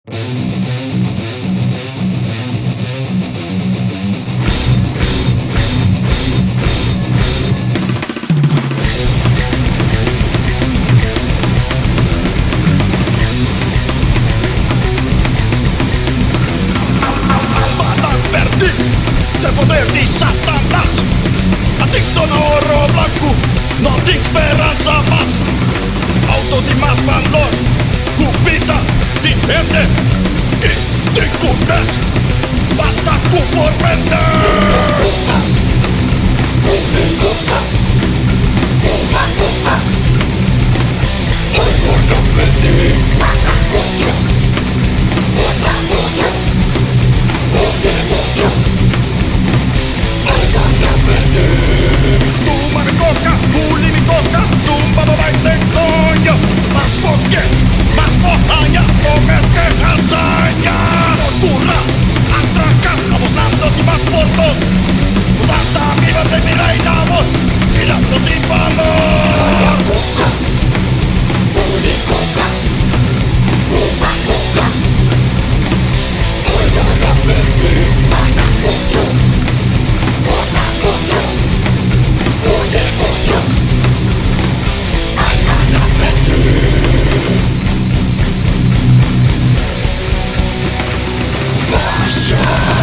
Del poder di Satanás, adicto a oro blanco, no tinc esperanza más. Auto di más valor, cupida di gente y tricunas, basta tú por vender. Shine.